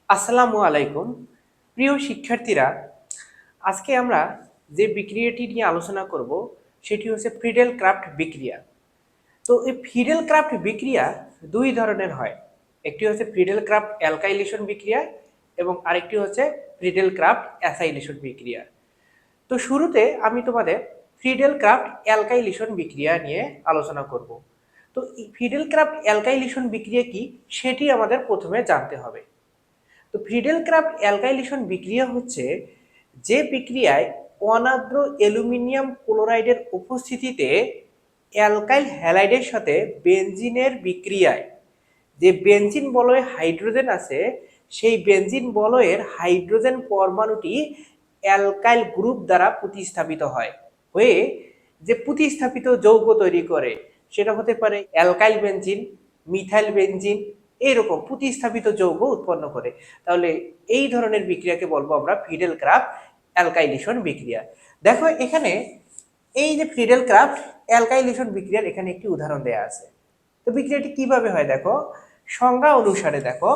আসসালামু আলাইকুম। প্রিয় শিক্ষার্থীরা, আজকে আমরা যে বিক্রিয়াটি নিয়ে আলোচনা করব সেটি হচ্ছে ফ্রিডেল ক্রাফট বিক্রিয়া। তো এই ফ্রিডেল ক্রাফট বিক্রিয়া দুই ধরনের হয়। একটি হচ্ছে ফ্রিডেল ক্রাফট অ্যালকাইলেশন বিক্রিয়া এবং আরেকটি হচ্ছে ফ্রিডেল ক্রাফট অ্যাসাইলেশন বিক্রিয়া। তো শুরুতে আমি তোমাদের ফ্রিডেল ক্রাফট অ্যালকাইলেশন বিক্রিয়া নিয়ে আলোচনা করব। তো এই ফ্রিডেল ক্রাফট অ্যালকাইলেশন বিক্রিয়া কি সেটি আমাদের প্রথমে জানতে হবে। তো ফ্রিডেল ক্রাফট অ্যালকাইলেশন বিক্রিয়া হচ্ছে যে বিক্রিয়ায় অনার্দ্র অ্যালুমিনিয়াম ক্লোরাইডের উপস্থিতিতে অ্যালকাইল হ্যালাইডের সাথে বেনজিনের বিক্রিয়ায় যে বেনজিন বলয়ে হাইড্রোজেন আছে সেই বেনজিন বলয়ের হাইড্রোজেন পরমাণুটি অ্যালকাইল গ্রুপ দ্বারা প্রতিস্থাপিত হয় হয়ে যে প্রতিস্থাপিত যৌগ তৈরি করে, সেটা হতে পারে অ্যালকাইল বেনজিন, মিথাইল বেনজিন, এরকম প্রতিস্থাপিত যৌগ উৎপন্ন করে। তাহলে এই ধরনের বিক্রিয়াকে বলবো আমরা ফ্রিডেল ক্রাফট অ্যালকাইলেশন বিক্রিয়া। দেখো এখানে এই যে ফ্রিডেল ক্রাফট অ্যালকাইলেশন বিক্রিয়ার এখানে একটি উদাহরণ দেয়া আছে। তো বিক্রিয়াটি কিভাবে হয় দেখো, সংজ্ঞা অনুসারে দেখো,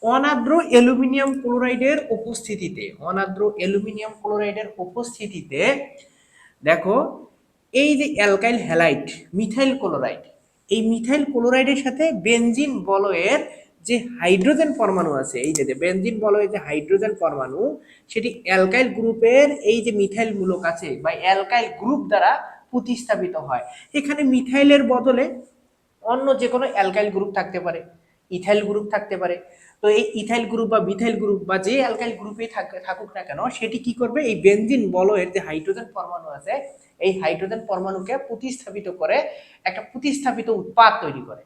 অনার্দ্র অ্যালুমিনিয়াম ক্লোরাইডের উপস্থিতিতে দেখো এই যে অ্যালকাইল হ্যালাইড মিথাইল ক্লোরাইড, এই মিথাইল ক্লোরাইডের সাথে বেনজিন বলয়ের যে হাইড্রোজেন পরমাণু আছে, এই যে বেনজিন বলয়ের যে হাইড্রোজেন পরমাণু সেটি অ্যালকাইল গ্রুপের এই যে মিথাইল মূলক আছে বা অ্যালকাইল গ্রুপ দ্বারা প্রতিস্থাপিত হয়। এখানে মিথাইলের বদলে অন্য যে কোনো অ্যালকাইল গ্রুপ থাকতে পারে, ইথাইল গ্রুপ থাকতে পারে। তো এই ইথাইল গ্রুপ বা মিথাইল গ্রুপ বা যে অ্যালকাইল গ্রুপে থাকুক না কেন, সেটি কি করবে, এই বেনজিন বলয়ের যে হাইড্রোজেন পরমাণু আছে এই হাইড্রোজেন পরমাণুকে প্রতিস্থাপিত করে একটা প্রতিস্থাপিত উৎপাদ তৈরি করে।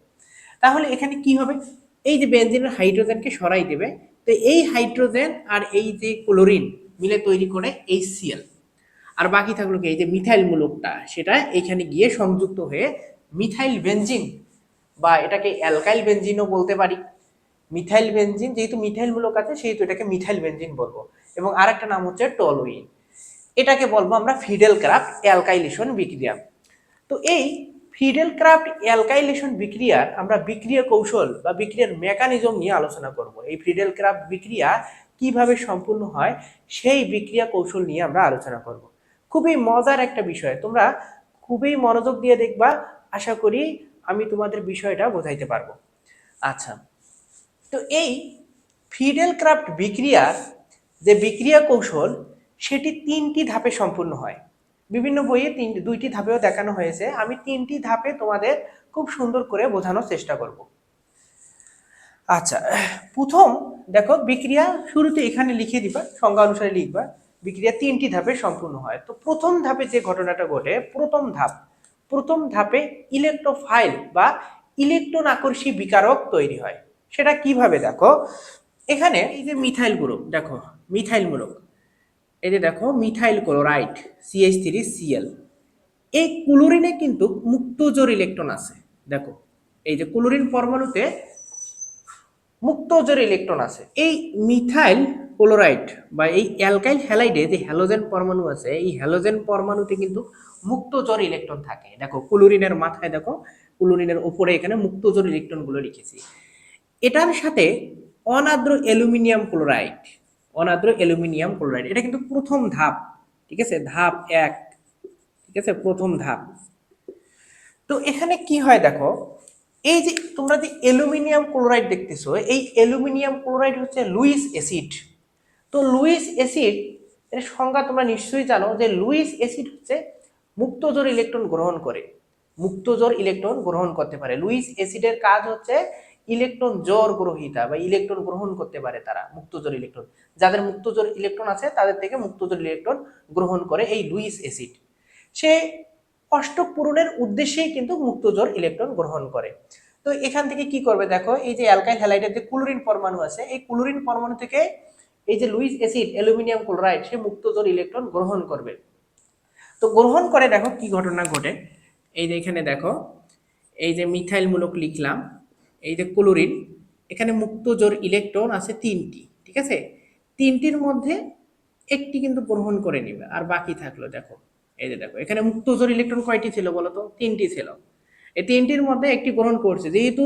তাহলে এখানে কি হবে, এই যে বেনজিনের হাইড্রোজেনকে সরাই দেবে, তো এই হাইড্রোজেন আর এই যে ক্লোরিন মিলে তৈরি করে HCl, আর বাকি থাকলো কি এই যে মিথাইল মূলকটা, সেটা এখানে গিয়ে সংযুক্ত হয়ে মিথাইল বেনজিন বা এটাকে অ্যালকাইল বেনজিনও বলতে পারি। মিথাইল বেনজিন যেহেতু মিথাইল মূলক আছে সেহেতু এটাকে মিথাইল বেনজিন বলবো। এবং আরেকটা নাম হচ্ছে টলুইন, এটাকে বলবো আমরা ফ্রিডেল ক্রাফট অ্যালকাইলেশন বিক্রিয়া। তো এই ফ্রিডেল ক্রাফট অ্যালকাইলেশন বিক্রিয়ার আমরা বিক্রিয়া কৌশল বা বিক্রিয়ার মেকানিজম নিয়ে আলোচনা করব। এই ফ্রিডেল ক্রাফট বিক্রিয়া কিভাবে সম্পূর্ণ হয় সেই বিক্রিয়া কৌশল নিয়ে আমরা আলোচনা করব। খুবই মজার একটা বিষয়, তোমরা খুবই মনোযোগ দিয়ে দেখবা, আশা করি আমি তোমাদের বিষয়টা বোঝাইতে পারবো। আচ্ছা, তো এই ফ্রিডেল ক্রাফট বিক্রিয়ার যে বিক্রিয়া কৌশল সেটি তিনটি ধাপে সম্পূর্ণ হয়। বিভিন্ন বইয়ে দুইটি ধাপেও দেখানো হয়েছে, আমি তিনটি ধাপে তোমাদের খুব সুন্দর করে বোঝানোর চেষ্টা করব। আচ্ছা, প্রথম দেখো বিক্রিয়া শুরুতে এখানে লিখে দিবা, সংজ্ঞা অনুসারে লিখবা বিক্রিয়া তিনটি ধাপে সম্পূর্ণ হয়। তো প্রথম ধাপে যে ঘটনাটা ঘটে, প্রথম ধাপে ইলেকট্রোফাইল বা ইলেকট্রন আকর্ষী বিকারক তৈরি হয়। সেটা কিভাবে দেখো, এখানে এই যে মিথাইল গ্রুপ দেখো, মিথাইল মূলক, এই যে দেখো মিথাইল ক্লোরাইড CH3Cl, এই ক্লোরিনে কিন্তু মুক্ত জোর ইলেকট্রন আছে। দেখো এই যে ক্লোরিন পরমাণুতে মুক্ত জোর ইলেকট্রন আছে। এই মিথাইল ক্লোরাইড বা এই অ্যালকাইল হ্যালাইডে যে হ্যালোজেন পরমাণু আছে এই হ্যালোজেন পরমাণুতে কিন্তু মুক্ত জোর ইলেকট্রন থাকে। দেখো ক্লোরিনের মাথায় দেখো, ক্লোরিনের উপরে এখানে মুক্ত জোর ইলেকট্রন গুলো লিখেছি। এটার সাথে অনার্দ্র অ্যালুমিনিয়াম ক্লোরাইড এটা কিন্তু প্রথম ধাপ, ঠিক আছে, ধাপ 1, ঠিক আছে, প্রথম ধাপ। তো এখানে কি হয় দেখো, এই যে তোমরা যে অ্যালুমিনিয়াম ক্লোরাইড দেখতেছো, এই অ্যালুমিনিয়াম ক্লোরাইড হচ্ছে লুইস অ্যাসিড। তো লুইস অ্যাসিড এর সংজ্ঞা তোমরা নিশ্চয়ই জানো যে লুইস অ্যাসিড হচ্ছে মুক্তজোর ইলেকট্রন গ্রহণ করে, মুক্তজোর ইলেকট্রন গ্রহণ করতে পারে। লুইস অ্যাসিডের কাজ হচ্ছে ইলেকট্রন জোর গ্রহীতা বা ইলেকট্রন গ্রহণ করতে পারে তারা, মুক্তজোর ইলেকট্রন, যাদের মুক্তজোর ইলেকট্রন আছে তাদের থেকে মুক্তজোর ইলেকট্রন গ্রহণ করে এই লুইস অ্যাসিড। সে অষ্টক পূরণের উদ্দেশ্যেই কিন্তু মুক্তজোর ইলেকট্রন গ্রহণ করে। তো এখান থেকে কি করবে দেখো, এই যে অ্যালকাইল হ্যালাইডের যে ক্লোরিন পরমাণু আছে এই ক্লোরিন পরমাণু থেকে এই যে লুইস অ্যাসিড অ্যালুমিনিয়াম ক্লোরাইড সে মুক্তজোর ইলেকট্রন গ্রহণ করবে। তো গ্রহণ করে দেখো কি ঘটনা ঘটে, এই যে এখানে দেখো এই যে মিথাইল মূলক লিখলাম, এই যে ক্লোরিন, এখানে মুক্তজোর ইলেকট্রন আছে তিনটি, ঠিক আছে, তিনটির মধ্যে একটি কিন্তু গ্রহণ করে নিবে আর বাকি থাকলো দেখো, এই যে দেখো এখানে মুক্তজোর ইলেকট্রন কয়টি ছিল বলো তো, তিনটি ছিল। এই তিনটির মধ্যে একটি গ্রহণ করছে, যেহেতু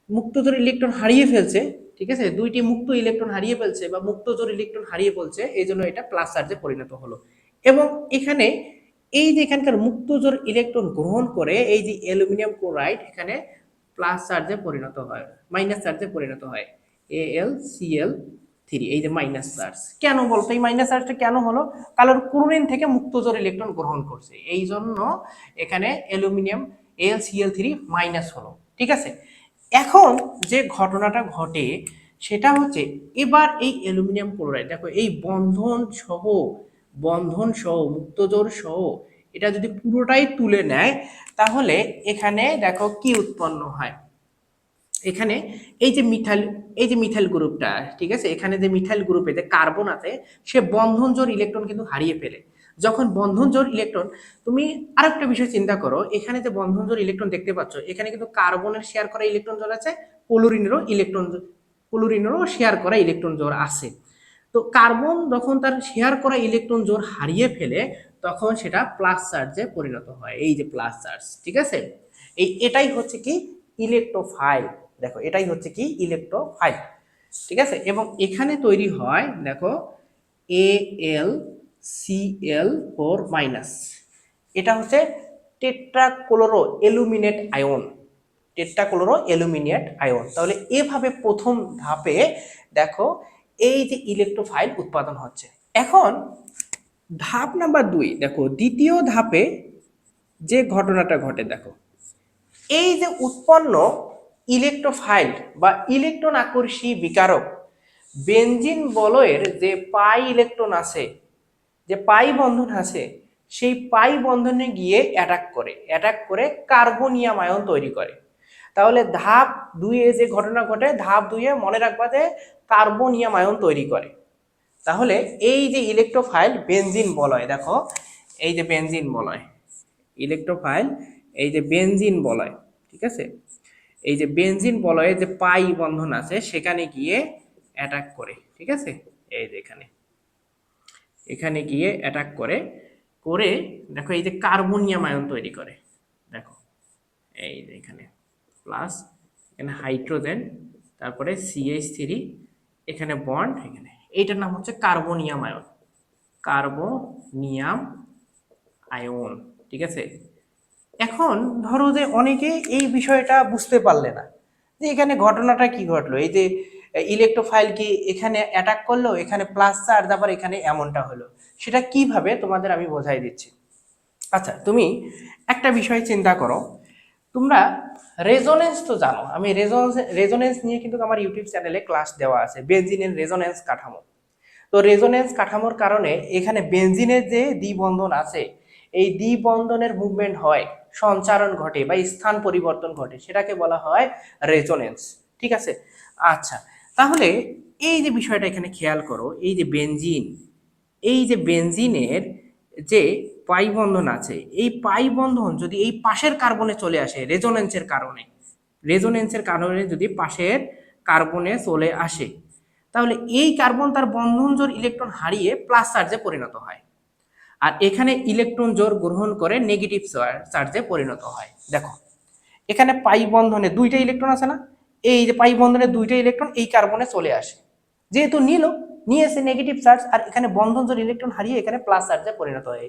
মুক্তজোর ইলেকট্রন হারিয়ে ফেলছে, ঠিক আছে, দুইটি মুক্ত ইলেকট্রন হারিয়ে ফেলছে বা মুক্ত জোড় ইলেকট্রন হারিয়ে ফেলছে, এই জন্য এটা প্লাস চার্জে পরিণত হলো। এবং এখানে এই যে এখানকার মুক্ত জোড় ইলেকট্রন গ্রহণ করে এই যে অ্যালুমিনিয়াম ক্লোরাইড এখানে প্লাস চার্জে পরিণত হয়, মাইনাস চার্জে পরিণত হয়, AlCl3, এই যে মাইনাস চার্জ। কেন বলতো এই মাইনাস চার্জটা কেন হলো? কারণ ক্লোরিন থেকে মুক্ত জোড় ইলেকট্রন গ্রহণ করছে, এই জন্য এখানে অ্যালুমিনিয়াম AlCl3 মাইনাস হলো। ঠিক আছে, এখন যে ঘটনাটা ঘটে সেটা হচ্ছে এবার এই অ্যালুমিনিয়াম ক্লোরাইড দেখো এই বন্ধন সহ মুক্তজোড় সহ এটা যদি পুরোটাই তুলে নেয়, তাহলে এখানে দেখো কি উৎপন্ন হয়। এখানে এই যে মিথাইল গ্রুপটা, ঠিক আছে, এখানে যে মিথাইল গ্রুপে যে কার্বন আছে সে বন্ধন জোড় ইলেকট্রন কিন্তু হারিয়ে ফেলে। যখন বন্ধন জোড় ইলেকট্রন, তুমি আরেকটা বিষয় চিন্তা করো, এখানে যে বন্ধন জোড় ইলেকট্রন দেখতে পাচ্ছ এখানে কিন্তু কার্বনের শেয়ার করা ইলেকট্রন জোড় আছে, ক্লোরিনেরও শেয়ার করা ইলেকট্রন জোড় আছে। তো কার্বন যখন তার শেয়ার করা ইলেকট্রন জোড় হারিয়ে ফেলে তখন সেটা প্লাস চার্জে পরিণত হয়, এই যে প্লাস চার্জ। ঠিক আছে, এটাই হচ্ছে কি ইলেকট্রোফাইল। দেখো এটাই হচ্ছে কি ইলেকট্রোফাইল। ঠিক আছে, এবং এখানে তৈরি হয় দেখো AlCl4 মাইনাস, এটা হচ্ছে টেট্রাক্লোরো অ্যালুমিনেট আয়ন, টেট্রাক্লোরো অ্যালুমিনেট আয়ন। তাহলে এভাবে প্রথম ধাপে দেখো এই যে ইলেকট্রোফাইল উৎপাদন হচ্ছে। এখন ধাপ নাম্বার 2 দেখো, দ্বিতীয় ধাপে যে ঘটনাটা ঘটে দেখো, এই যে উৎপন্ন ইলেকট্রোফাইল বা ইলেকট্রন আকর্ষী বিকারক বেনজিন বলয়ের যে পাই ইলেকট্রন আছে, যে পাই বন্ধন আছে, সেই পাই বন্ধনে গিয়ে অ্যাটাক করে কার্বনিয়াম আয়ন তৈরি করে। তাহলে ধাপ 2-এ যে ঘটনা ঘটে, ধাপ 2-এ মনে রাখবা যে কার্বনিয়াম আয়ন তৈরি করে। তাহলে এই যে ইলেকট্রোফাইল বেনজিন বলয়, দেখো এই যে বেনজিন বলয়, ইলেকট্রোফাইল এই যে বেনজিন বলয়, ঠিক আছে, এই যে বেনজিন বলয়ে যে পাই বন্ধন আছে সেখানে গিয়ে অ্যাটাক করে। ঠিক আছে, এই যে এখানে গিয়ে অ্যাটাক করে দেখো এই যে কার্বনিয়াম আয়ন তৈরি করে। দেখো এই যে এখানে প্লাস, এখানে হাইড্রোজেন, তারপরে CH3, এখানে বন্ড, এখানে এইটার নাম হচ্ছে কার্বনিয়াম আয়ন, কার্বনিয়াম আয়ন। ঠিক আছে, এখন ধরো যে অনেকে এই বিষয়টা বুঝতে পারলে না যে এখানে ঘটনাটা কি ঘটলো, এই যে ইলেকট্রোফাইল কি এখানে অ্যাটাক করলো, এখানে প্লাস চার্জ, আবার এখানে এমনটা হলো, সেটা কিভাবে তোমাদের আমি বোঝাই দিচ্ছি। আচ্ছা, তুমি একটা বিষয় চিন্তা করো, তোমরা রেজোনেন্স তো জানো, আমি রেজোনেন্স নিয়ে কিন্তু আমার ইউটিউব চ্যানেলে ক্লাস দেওয়া আছে, বেনজিনের রেজোনেন্স কাঠামো। তো রেজোনেন্স কাঠামোর কারণে এখানে বেনজিনের যে দ্বিবন্ধন আছে এই দ্বিবন্ধনের মুভমেন্ট হয়, সঞ্চারণ ঘটে বা স্থান পরিবর্তন ঘটে, সেটাকে বলা হয় রেজোনেন্স। ঠিক আছে, আচ্ছা, তাহলে এই যে বিষয়টা এখানে খেয়াল করো, এই যে বেনজিনের যে পাই বন্ধন আছে, এই পাই বন্ধন যদি এই পাশের কার্বনে চলে আসে রেজোনেন্সের কারণে যদি পাশের কার্বনে চলে আসে, তাহলে এই কার্বন তার বন্ধন জোড় ইলেকট্রন হারিয়ে প্লাস চার্জে পরিণত হয়, আর এখানে ইলেকট্রন জোড় গ্রহণ করে নেগেটিভ চার্জে পরিণত হয়। দেখো এখানে পাই বন্ধনে দুইটা ইলেকট্রন আছে না, এই যে পাই বন্ধনে দুইটা ইলেকট্রন এই কার্বনে চলে আসে, যেহেতু নিয়ে এসে নেগেটিভ চার্জ, আর এখানে বন্ধন জোড় ইলেকট্রন হারিয়ে এখানে প্লাস চার্জে পরিণত হয়,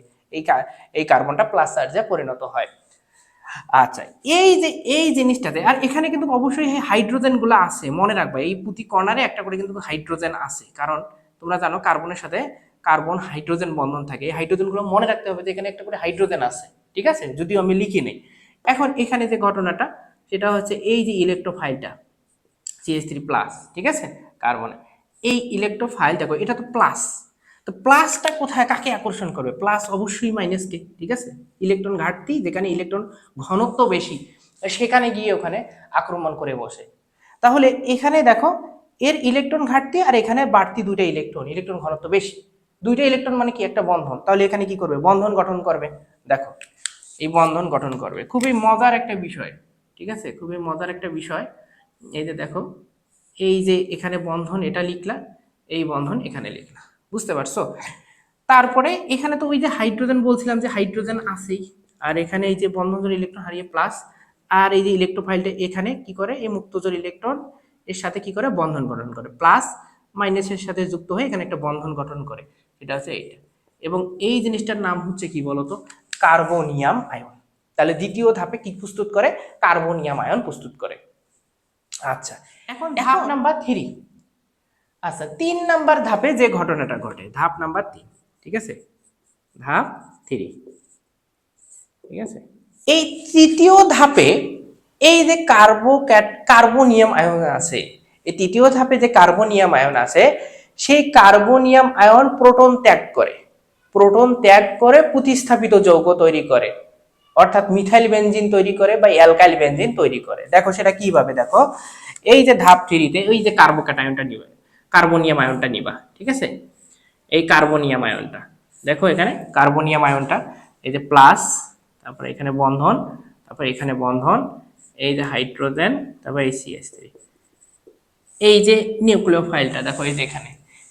এই কার্বনটা প্লাস চার্জে পরিণত হয়। আচ্ছা, এই জিনিসটাতে আর এখানে কিন্তু অবশ্যই হাইড্রোজেন গুলো আছে, মনে রাখবা এই প্রতি কর্নারে একটা করে কিন্তু হাইড্রোজেন আছে, কারণ তোমরা জানো কার্বনের সাথে কার্বন হাইড্রোজেন বন্ধন থাকে, এই হাইড্রোজেন গুলো মনে রাখতে হবে যে এখানে একটা করে হাইড্রোজেন আছে। ঠিক আছে, যদিও আমি লিখি নেই। এখন এখানে যে ঘটনাটা সেটা হচ্ছে এই যে ইলেকট্রোফাইলটা CH3 প্লাস, ঠিক আছে, কার্বনে এই ইলেকট্রোফাইল দেখো এটা তো প্লাস, তো প্লাসটা কোথায় কাকে আকর্ষণ করবে? প্লাস অবশ্যই মাইনাসকে। ঠিক আছে, ইলেকট্রন ঘাটতি, যেখানে ইলেকট্রন ঘনত্ব বেশি সেখানে গিয়ে ওখানে আক্রমণ করে বসে। তাহলে এখানে দেখো এর ইলেকট্রন ঘাটতি আর এখানে বাড়তি দুইটা ইলেকট্রন ঘনত্ব বেশি, দুইটা ইলেকট্রন মানে কি একটা বন্ধন, তাহলে এখানে কি করবে? বন্ধন গঠন করবে। দেখো এই বন্ধন গঠন করবে, খুবই মজার একটা বিষয়। ঠিক আছে, খুবই মজার একটা বিষয়। এই যে দেখো এই যে এখানে বন্ধন এটা লিখলা, এই বন্ধন এখানে লিখলা, বুঝতে পারছো? তারপরে এখানে তো ওই যে হাইড্রোজেন বলছিলাম যে হাইড্রোজেন আছেই, আর এখানে এই যে বন্ধন জোড় ইলেকট্রন হারিয়ে প্লাস, আর এই যে ইলেকট্রোফাইলটা এখানে কি করে, এই মুক্তজোড় ইলেকট্রন এর সাথে কি করে বন্ধন গঠন করে, প্লাস মাইনাসের সাথে যুক্ত হয়ে এখানে একটা বন্ধন গঠন করে, এটা হচ্ছে এইটা। এবং এই জিনিসটার নাম হচ্ছে কি বলতো, কার্বনিয়াম আয়ন। তাহলে দ্বিতীয় ধাপে কি প্রস্তুত করে, কার্বনিয়াম আয়ন প্রস্তুত করে। আচ্ছা, এখন ধাপ নাম্বার 3। আচ্ছা, 3 নাম্বার ধাপে যে ঘটনাটা ঘটে, ধাপ নাম্বার 3, ঠিক আছে, ধাপ 3, ঠিক আছে। এই তৃতীয় ধাপে এই যে কার্বনিয়াম আয়ন আছে, এই তৃতীয় ধাপে যে কার্বনিয়াম আয়ন আছে, সেই কার্বনিয়াম আয়ন প্রোটন ত্যাগ করে প্রতিস্থাপিত যৌগ তৈরি করে, অর্থাৎ মিথাইল বেনজিন তৈরি করে বা অ্যালকাইল বেনজিন তৈরি করে। দেখো সেটা কিভাবে, দেখো এই যে ধাপ 3 তে ওই যে কার্বোক্যাটায়নটা নিবে, কার্বনিয়াম আয়নটা নিবা, ঠিক আছে, এই কার্বনিয়াম আয়নটা দেখো, এখানে কার্বনিয়াম আয়নটা এই যে প্লাস, তারপরে এখানে বন্ধন, তারপরে এখানে বন্ধন, এই যে হাইড্রোজেন, তারপর এই CH3, এই যে নিউক্লিওফাইলটা দেখো, এই যে এখানে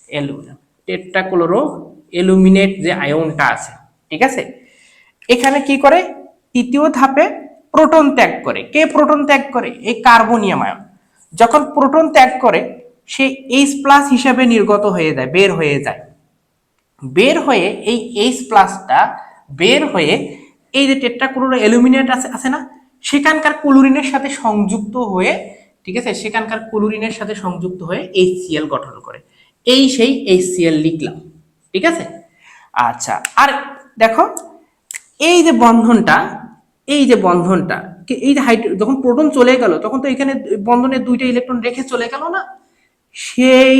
অ্যালুমিনিয়াম টেট্রাক্লোরো অ্যালুমিনেট যে আয়নটা আছে, ঠিক আছে। এখানে কি করে, তৃতীয় ধাপে প্রোটন ত্যাগ করে। কে প্রোটন ত্যাগ করে, এই কার্বনিয়াম আয়ন। যখন প্রোটন ত্যাগ করে, সে H+ হিসেবে নির্গত হয়ে যায়, বের হয়ে যায়। বের হয়ে এই H+টা বের হয়ে এই যে টেট্রাক্লোরো অ্যালুমিনেট আছে না, সেখানকার ক্লোরিনের সাথে সংযুক্ত হয়ে, ঠিক আছে, সেখানকার ক্লোরিনের সাথে সংযুক্ত হয়ে HCl গঠন করে। এই সেই HCl লিখলাম, ঠিক আছে। আচ্ছা, আর দেখো এই যে বন্ধনটা, এই যে বন্ধনটা, এই যে যখন প্রোটন চলে গেল, তখন তো এখানে বন্ধনের 2টা ইলেকট্রন রেখে চলে গেল না, সেই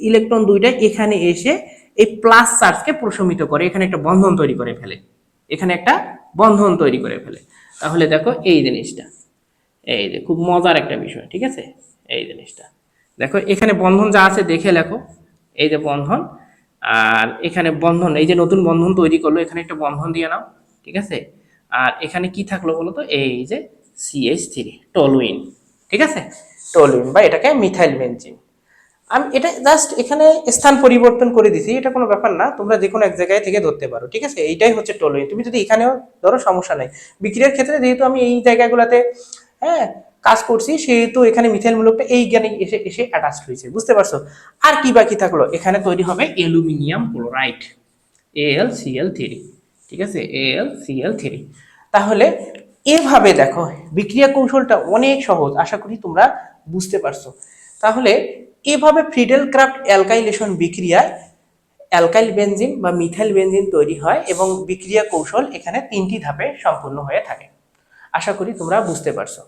ইলেকট্রন 2টা এখানে এসে এই প্লাস চার্জকে প্রশমিত করে, এখানে একটা বন্ধন তৈরি করে ফেলে, এখানে একটা বন্ধন তৈরি করে ফেলে। তাহলে দেখো এই জিনিসটা, এই যে খুব মজার একটা বিষয়, ঠিক আছে, এই জিনিসটা দেখো, এখানে বন্ধন যা আছে দেখে লেখো, এই যে বন্ধন, আর এখানে বন্ধন, এই যে নতুন বন্ধন তৈরি করলো, এখানে একটা বন্ধন দিয়ে নাও, ঠিক আছে। আর এখানে কি থাকলো বলো তো, এই যে CH3 টলুইন, ঠিক আছে, টলুইন বা এটাকে মিথাইল বেনজিন। আমি এটা জাস্ট এখানে স্থান পরিবর্তন করে দিছি, এটা কোনো ব্যাপার না, তোমরা যে কোনো এক জায়গায় থেকে ধরতে পারো, ঠিক আছে। এইটাই হচ্ছে টলুইন, তুমি যদি এখানেও ধরো সমস্যা নাই। বিক্রিয়ার ক্ষেত্রে যেহেতু আমি এই জায়গাগুলোতে হ্যাঁ কাজ করছি, সেহেতু এখানে মিথাইল মূলকটা এই জ্ঞানে এসে এসে অ্যাটাচড হয়েছে, বুঝতে পারছো। আর কি বাকি থাকলো, এখানে তৈরি হবে অ্যালুমিনিয়াম ক্লোরাইড, AlCl3, ঠিক আছে, AlCl3। তাহলে এভাবে দেখো, বিক্রিয়া কৌশলটা অনেক সহজ, আশা করি তোমরা বুঝতে পারছো। তাহলে এভাবে ফ্রিডেল ক্রাফট অ্যালকাইলেশন বিক্রিয়ায় অ্যালকাইল বেনজিন বা মিথাইল বেনজিন তৈরি হয়, এবং বিক্রিয়া কৌশল এখানে 3টি ধাপে সম্পূর্ণ হয়ে থাকে। আশা করি তোমরা বুঝতে পারছো।